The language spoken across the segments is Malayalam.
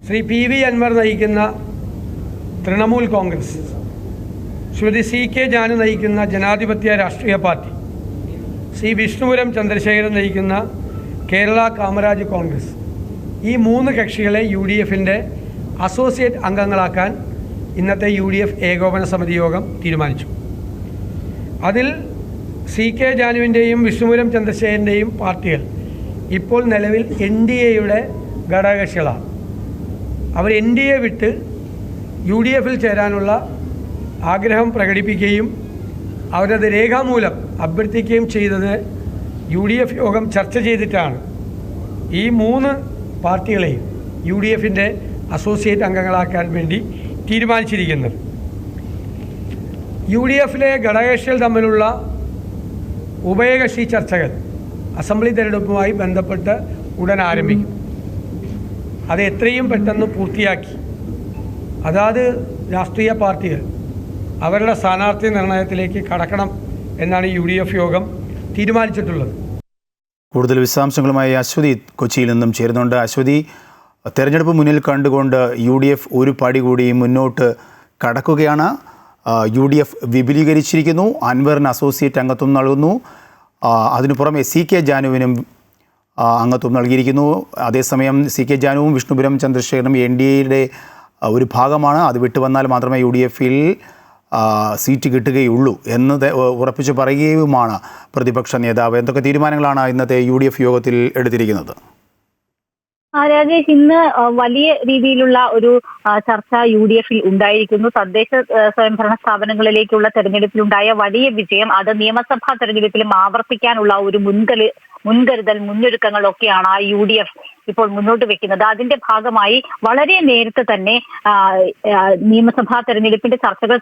ശ്രീ PV അൻവർ നയിക്കുന്ന തൃണമൂൽ കോൺഗ്രസ്, ശ്രീമതി CK ജാനു നയിക്കുന്ന ജനാധിപത്യ രാഷ്ട്രീയ പാർട്ടി, ശ്രീ വിഷ്ണുപുരം ചന്ദ്രശേഖരൻ നയിക്കുന്ന കേരള കാമരാജ് കോൺഗ്രസ്, ഈ 3 കക്ഷികളെ UDFിൻ്റെ അസോസിയേറ്റ് അംഗങ്ങളാക്കാൻ ഇന്നത്തെ UDF ഏകോപന സമിതി യോഗം തീരുമാനിച്ചു. അതിൽ CK ജാനുവിൻ്റെയും വിഷ്ണുപുരം ചന്ദ്രശേഖരൻ്റെയും പാർട്ടികൾ ഇപ്പോൾ നിലവിൽ NDAയുടെ ഘടകകക്ഷികളാണ്. അവർ NDA വിട്ട് UDFിൽ ചേരാനുള്ള ആഗ്രഹം പ്രകടിപ്പിക്കുകയും അവരത് രേഖാമൂലം അഭ്യർത്ഥിക്കുകയും ചെയ്തത് UDF യോഗം ചർച്ച ചെയ്തിട്ടാണ് ഈ 3 പാർട്ടികളെയും UDFിൻ്റെ അസോസിയേറ്റ് അംഗങ്ങളാക്കാൻ വേണ്ടി തീരുമാനിച്ചിരിക്കുന്നത്. UDFിലെ ഘടകകക്ഷികൾ തമ്മിലുള്ള ഉഭയകക്ഷി ചർച്ചകൾ അസംബ്ലി തെരഞ്ഞെടുപ്പുമായി ബന്ധപ്പെട്ട് ഉടൻ ആരംഭിക്കും. അത് എത്രയും പെട്ടെന്ന് പൂർത്തിയാക്കി അതാത് രാഷ്ട്രീയ പാർട്ടികൾ അവരുടെ സ്ഥാനാർത്ഥി നിർണയത്തിലേക്ക് കടക്കണം എന്നാണ് UDF യോഗം തീരുമാനിച്ചിട്ടുള്ളത്. കൂടുതൽ വിശദാംശങ്ങളുമായി അശ്വതി കൊച്ചിയിൽ നിന്നും ചേരുന്നുണ്ട്. അശ്വതി, തെരഞ്ഞെടുപ്പ് മുന്നിൽ കണ്ടുകൊണ്ട് UDF ഒരു പടി കൂടി മുന്നോട്ട് കടക്കുകയാണ്. UDF വിപുലീകരിച്ചിരിക്കുന്നു, അൻവറിന് അസോസിയേറ്റ് അംഗത്വം നൽകുന്നു, അതിനു പുറമെ CK ജാനുവിനും അംഗത്വം നൽകിയിരിക്കുന്നു. അതേസമയം CK ജാനുവും വിഷ്ണുപുരം ചന്ദ്രശേഖരനും NDAയുടെ ഒരു ഭാഗമാണ്. അത് വിട്ടുവന്നാൽ മാത്രമേ UDFിൽ സീറ്റ് കിട്ടുകയുള്ളൂ എന്ന് ഉറപ്പിച്ച് പറയുകയുമാണ് പ്രതിപക്ഷ നേതാവ്. എന്തൊക്കെ തീരുമാനങ്ങളാണ് ഇന്നത്തെ UDF യോഗത്തിൽ എടുത്തിരിക്കുന്നത്? രാജേഷ്, ഇന്ന് വലിയ രീതിയിലുള്ള ഒരു ചർച്ച UDFിൽ ഉണ്ടായിരിക്കുന്നു. തദ്ദേശ സ്വയംഭരണ സ്ഥാപനങ്ങളിലേക്കുള്ള തെരഞ്ഞെടുപ്പിലുണ്ടായ വലിയ വിജയം അത് നിയമസഭാ തെരഞ്ഞെടുപ്പിലും ആവർത്തിക്കാനുള്ള ഒരു മുൻകരുതൽ മുന്നൊരുക്കങ്ങളൊക്കെയാണ് UDF ഇപ്പോൾ മുന്നോട്ട് വെക്കുന്നത്. അതിന്റെ ഭാഗമായി വളരെ നേരത്തെ തന്നെ നിയമസഭാ തെരഞ്ഞെടുപ്പിന്റെ ചർച്ചകൾ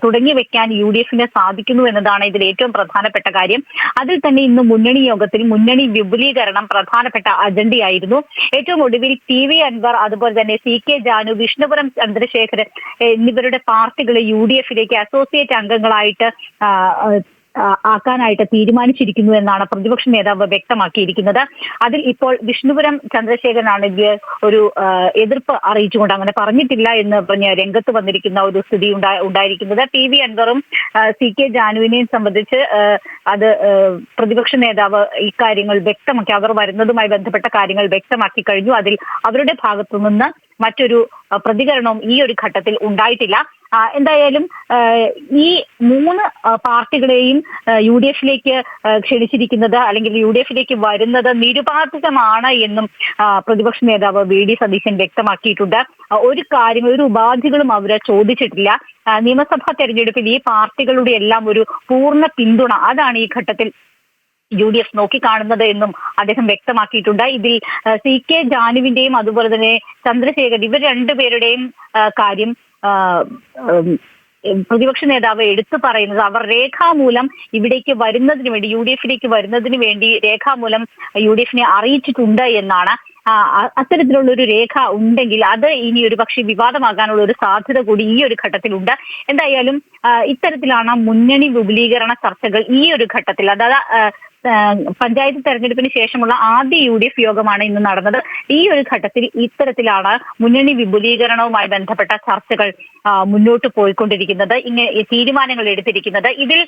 തുടങ്ങി വെക്കാൻ UDFിന് സാധിക്കുന്നു എന്നതാണ് ഇതിൽ ഏറ്റവും പ്രധാനപ്പെട്ട കാര്യം. അതിൽ തന്നെ ഇന്ന് മുന്നണി യോഗത്തിൽ മുന്നണി വിപുലീകരണം പ്രധാനപ്പെട്ട അജണ്ടയായിരുന്നു. ഏറ്റവും ഒടുവിൽ PV അൻവർ, അതുപോലെ തന്നെ CK ജാനു, വിഷ്ണുപുരം ചന്ദ്രശേഖരൻ എന്നിവരുടെ പാർട്ടികളെ UDFിലേക്ക് അസോസിയേറ്റ് അംഗങ്ങളായിട്ട് ആക്കാനായിട്ട് തീരുമാനിച്ചിരിക്കുന്നു എന്നാണ് പ്രതിപക്ഷ നേതാവ് വ്യക്തമാക്കിയിരിക്കുന്നത്. അതിൽ ഇപ്പോൾ വിഷ്ണുപുരം ചന്ദ്രശേഖരനാണ് ഒരു എതിർപ്പ് അറിയിച്ചുകൊണ്ട് അങ്ങനെ പറഞ്ഞിട്ടില്ല എന്ന് പറഞ്ഞ് രംഗത്ത് വന്നിരിക്കുന്ന ഒരു സ്ഥിതി ഉണ്ടായിരിക്കുന്നത്. PV അൻവറും CK ജാനുവിനെയും സംബന്ധിച്ച് അത് പ്രതിപക്ഷ നേതാവ് ഇക്കാര്യങ്ങൾ വ്യക്തമാക്കി, അവർ വരുന്നതുമായി ബന്ധപ്പെട്ട കാര്യങ്ങൾ വ്യക്തമാക്കി കഴിഞ്ഞു. അതിൽ അവരുടെ ഭാഗത്തു നിന്ന് മറ്റൊരു പ്രതികരണവും ഈ ഒരു ഘട്ടത്തിൽ ഉണ്ടായിട്ടില്ല. എന്തായാലും ഈ 3 പാർട്ടികളെയും UDFിലേക്ക് ക്ഷണിച്ചിരിക്കുന്നത് അല്ലെങ്കിൽ UDFിലേക്ക് വരുന്നത് നിരുപാധികമാണ് എന്നും പ്രതിപക്ഷ നേതാവ് VD സതീശൻ വ്യക്തമാക്കിയിട്ടുണ്ട്. ഒരു ഉപാധികളും അവരെ ചോദിച്ചിട്ടില്ല. നിയമസഭാ തെരഞ്ഞെടുപ്പിൽ ഈ പാർട്ടികളുടെ എല്ലാം ഒരു പൂർണ്ണ പിന്തുണ അതാണ് ഈ ഘട്ടത്തിൽ UDF നോക്കിക്കാണുന്നത് എന്നും അദ്ദേഹം വ്യക്തമാക്കിയിട്ടുണ്ട്. ഇതിൽ CK ജാനുവിന്റെയും അതുപോലെ തന്നെ ചന്ദ്രശേഖരൻ ഇവർ രണ്ടുപേരുടെയും കാര്യം പ്രതിപക്ഷ നേതാവ് എടുത്തു പറയുന്നത് അവർ രേഖാമൂലം ഇവിടേക്ക് വരുന്നതിന് വേണ്ടി UDFിലേക്ക് വരുന്നതിന് വേണ്ടി രേഖാമൂലം UDFിനെ അറിയിച്ചിട്ടുണ്ട് എന്നാണ്. അത്തരത്തിലുള്ള ഒരു രേഖ ഉണ്ടെങ്കിൽ അത് ഇനി ഒരു പക്ഷേ വിവാദമാകാനുള്ള ഒരു സാധ്യത കൂടി ഈ ഒരു ഘട്ടത്തിലുണ്ട്. എന്തായാലും ഇത്തരത്തിലാണ് മുന്നണി വിപുലീകരണ ചർച്ചകൾ ഈ ഒരു ഘട്ടത്തിൽ, അതായത് പഞ്ചായത്ത് തെരഞ്ഞെടുപ്പിന് ശേഷമുള്ള ആദ്യ UDF യോഗമാണ് ഇന്ന് നടന്നത്. ഈ ഒരു ഘട്ടത്തിൽ ഇത്തരത്തിലാണ് മുന്നണി വിപുലീകരണവുമായി ബന്ധപ്പെട്ട ചർച്ചകൾ മുന്നോട്ട് പോയിക്കൊണ്ടിരിക്കുന്നത്, ഇങ്ങനെ തീരുമാനങ്ങൾ എടുത്തിരിക്കുന്നത്. ഇതിൽ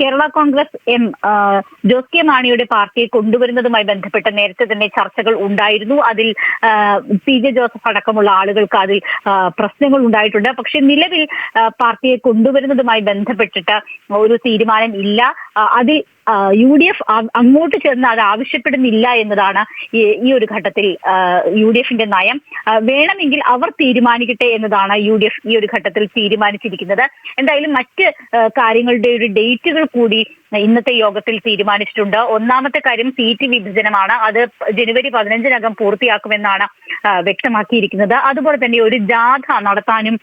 കേരള കോൺഗ്രസ് ജോസ് കെ മാണിയുടെ പാർട്ടിയെ കൊണ്ടുവരുന്നതുമായി ബന്ധപ്പെട്ട് നേരത്തെ തന്നെ ചർച്ചകൾ ഉണ്ടായിരുന്നു. അതിൽ PJ ജോസഫ് അടക്കമുള്ള ആളുകൾക്ക് അതിൽ പ്രശ്നങ്ങൾ ഉണ്ടായിട്ടുണ്ട്. പക്ഷെ നിലവിൽ പാർട്ടിയെ കൊണ്ടുവരുന്നതുമായി ബന്ധപ്പെട്ടിട്ട് ഒരു തീരുമാനം ഇല്ല. അതിൽ UDF അങ്ങോട്ട് ചെന്ന് അത് ആവശ്യപ്പെടുന്നില്ല എന്നതാണ് ഈ ഒരു ഘട്ടത്തിൽ UDFിന്റെ നയം. വേണമെങ്കിൽ അവർ തീരുമാനിക്കട്ടെ എന്നതാണ് UDF ഈ ഒരു ഘട്ടത്തിൽ തീരുമാനിച്ചിരിക്കുന്നത്. എന്തായാലും മറ്റ് കാര്യങ്ങളുടെ ഒരു ഡേറ്റുകൾ കൂടി ഇന്നത്തെ യോഗത്തിൽ തീരുമാനിച്ചിട്ടുണ്ട്. ഒന്നാമത്തെ കാര്യം സീറ്റ് വിഭജനമാണ്. അത് ജനുവരി 15-നകം പൂർത്തിയാക്കുമെന്നാണ് വ്യക്തമാക്കിയിരിക്കുന്നത്. അതുപോലെ തന്നെ ഒരു ജാഥ നടത്താനും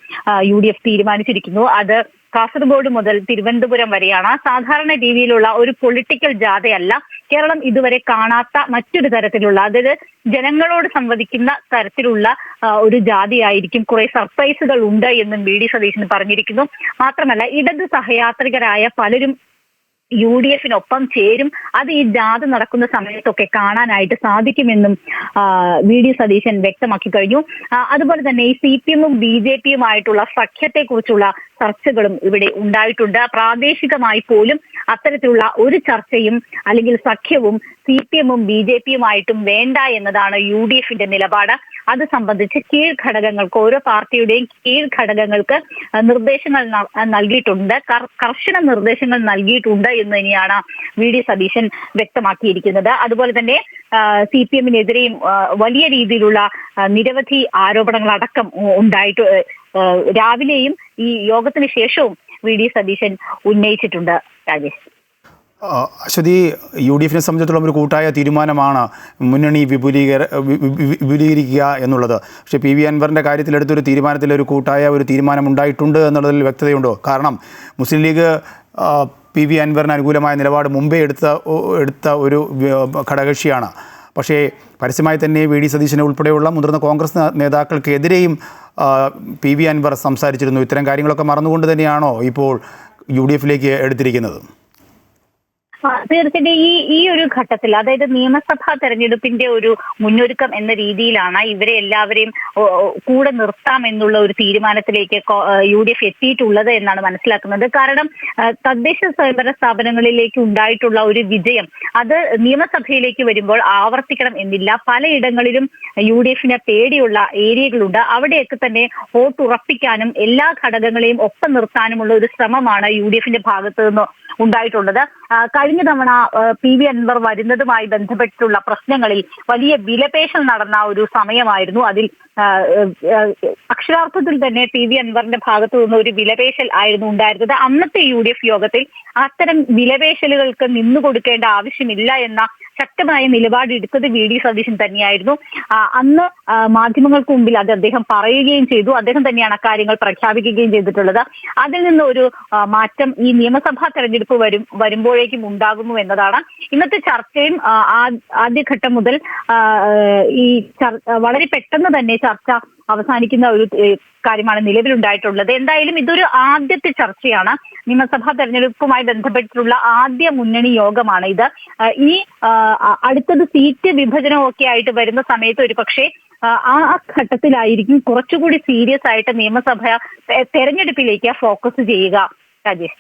UDF തീരുമാനിച്ചിരിക്കുന്നു. അത് കാസർഗോഡ് മുതൽ തിരുവനന്തപുരം വരെയാണ്. സാധാരണ രീതിയിലുള്ള ഒരു പൊളിറ്റിക്കൽ ജാഥയല്ല, കേരളം ഇതുവരെ കാണാത്ത മറ്റൊരു തരത്തിലുള്ള, അതായത് ജനങ്ങളോട് സംവദിക്കുന്ന തരത്തിലുള്ള ഒരു ജാഥയായിരിക്കും. കുറെ സർപ്രൈസുകൾ ഉണ്ട് എന്നും VD സതീശൻ പറഞ്ഞിരിക്കുന്നു. മാത്രമല്ല ഇടത് സഹയാത്രികരായ പലരും UDF-നൊപ്പം ചേരും. അത് ഈ ജാഥ നടക്കുന്ന സമയത്തൊക്കെ കാണാനായിട്ട് സാധിക്കുമെന്നും VD സതീശൻ വ്യക്തമാക്കി കഴിഞ്ഞു. അതുപോലെ തന്നെ ഈ CPM-ഉം BJP-യുമായിട്ടുള്ള സഖ്യത്തെക്കുറിച്ചുള്ള ചർച്ചകളും ഇവിടെ ഉണ്ടായിട്ടുണ്ട്. പ്രാദേശികമായി പോലും അത്തരത്തിലുള്ള ഒരു ചർച്ചയും അല്ലെങ്കിൽ സഖ്യവും CPM-ഉം BJP-യുമായിട്ടും വേണ്ട എന്നതാണ് UDF-ന്റെ നിലപാട്. അത് സംബന്ധിച്ച് കീഴ്ഘടകങ്ങൾക്ക്, ഓരോ പാർട്ടിയുടെയും കീഴ്ഘടകങ്ങൾക്ക് നിർദ്ദേശങ്ങൾ നൽകിയിട്ടുണ്ട്, കർശന നിർദ്ദേശങ്ങൾ നൽകിയിട്ടുണ്ട് എന്ന് തന്നെയാണ് VD സതീശൻ വ്യക്തമാക്കിയിരിക്കുന്നത്. അതുപോലെ തന്നെ CPM-നെതിരെയും വലിയ രീതിയിലുള്ള നിരവധി ആരോപണങ്ങളടക്കം ഉണ്ടായിട്ട് രാവിലെയും ഈ യോഗത്തിന് ശേഷവും VD സതീശൻ ഉന്നയിച്ചിട്ടുണ്ട്. രാജേഷ്, അശ്വതി, UDF-നെ സംബന്ധിച്ചിടത്തോളം ഒരു കൂട്ടായ തീരുമാനമാണ് മുന്നണി വിപുലീകരിക്കുക എന്നുള്ളത്. പക്ഷേ PV അൻവറിൻ്റെ കാര്യത്തിലെടുത്തൊരു തീരുമാനത്തിൽ ഒരു കൂട്ടായ ഒരു തീരുമാനം ഉണ്ടായിട്ടുണ്ട് എന്നുള്ളതിൽ വ്യക്തതയുണ്ടോ? കാരണം മുസ്ലിം ലീഗ് PV അൻവറിന് അനുകൂലമായ നിലപാട് മുമ്പേ എടുത്ത ഒരു ഘടകകക്ഷിയാണ്. പക്ഷേ പരസ്യമായി തന്നെ VD സതീശനെ ഉൾപ്പെടെയുള്ള മുതിർന്ന കോൺഗ്രസ് നേതാക്കൾക്കെതിരെയും PV അൻവർ സംസാരിച്ചിരുന്നു. ഇത്തരം കാര്യങ്ങളൊക്കെ മറന്നുകൊണ്ട് തന്നെയാണോ ഇപ്പോൾ UDF-ലേക്ക് എടുത്തിരിക്കുന്നത്? തീർച്ചയായിട്ടും ഈ ഒരു ഘട്ടത്തിൽ, അതായത് നിയമസഭാ തെരഞ്ഞെടുപ്പിന്റെ ഒരു മുന്നൊരുക്കം എന്ന രീതിയിലാണ് ഇവരെ എല്ലാവരെയും കൂടെ നിർത്താം എന്നുള്ള ഒരു തീരുമാനത്തിലേക്ക് UDF എത്തിയിട്ടുള്ളത് എന്നാണ് മനസ്സിലാക്കുന്നത്. കാരണം തദ്ദേശ സ്വയംഭരണ സ്ഥാപനങ്ങളിലേക്ക് ഉണ്ടായിട്ടുള്ള ഒരു വിജയം അത് നിയമസഭയിലേക്ക് വരുമ്പോൾ ആവർത്തിക്കണം എന്നില്ല. പലയിടങ്ങളിലും UDF-നെ പേടിയുള്ള ഏരിയകളുണ്ട്. അവിടെയൊക്കെ തന്നെ വോട്ടുറപ്പിക്കാനും എല്ലാ ഘടകങ്ങളെയും ഒപ്പം നിർത്താനുമുള്ള ഒരു ശ്രമമാണ് UDF-ന്റെ ഭാഗത്തു നിന്ന് ഉണ്ടായിട്ടുള്ളത്. കഴിഞ്ഞ തവണ PV അൻവർ വരുന്നതുമായി ബന്ധപ്പെട്ടുള്ള പ്രശ്നങ്ങളിൽ വലിയ വിലപേശൽ നടന്ന ഒരു സമയമായിരുന്നു. അതിൽ അക്ഷരാർത്ഥത്തിൽ തന്നെ PV അൻവറിന്റെ ഭാഗത്തു നിന്ന് ഒരു വിലപേശൽ ആയിരുന്നു ഉണ്ടായിരുന്നത്. അന്നത്തെ UDF യോഗത്തിൽ അത്തരം വിലപേശലുകൾക്ക് നിന്നുകൊടുക്കേണ്ട ആവശ്യമില്ല എന്ന ശക്തമായ നിലപാടെടുത്തത് VD സതീശൻ തന്നെയായിരുന്നു. അന്ന് മാധ്യമങ്ങൾക്ക് മുമ്പിൽ അത് അദ്ദേഹം പറയുകയും ചെയ്തു. അദ്ദേഹം തന്നെയാണ് അക്കാര്യങ്ങൾ പ്രഖ്യാപിക്കുകയും ചെയ്തിട്ടുള്ളത്. അതിൽ നിന്ന് ഒരു മാറ്റം ഈ നിയമസഭാ തെരഞ്ഞെടുപ്പ് വരുമ്പോഴേക്കും ഉണ്ടാകുന്നു എന്നതാണ്. ഇന്നത്തെ ചർച്ചയും ആദ്യഘട്ടം മുതൽ ഈ വളരെ പെട്ടെന്ന് തന്നെ ചർച്ച അവസാനിക്കുന്ന ഒരു കാര്യമാണ് നിലവിലുണ്ടായിട്ടുള്ളത്. എന്തായാലും ഇതൊരു ആദ്യത്തെ ചർച്ചയാണ്. നിയമസഭാ തെരഞ്ഞെടുപ്പുമായി ബന്ധപ്പെട്ടിട്ടുള്ള ആദ്യ മുന്നണി യോഗമാണ് ഇത്. ഇനി അടുത്തത് സീറ്റ് വിഭജനമൊക്കെ ആയിട്ട് വരുന്ന സമയത്ത് ഒരു പക്ഷേ ആ ഘട്ടത്തിലായിരിക്കും കുറച്ചുകൂടി സീരിയസ് ആയിട്ട് നിയമസഭ തെരഞ്ഞെടുപ്പിലേക്ക് ഫോക്കസ് ചെയ്യുക. രാജേഷ്.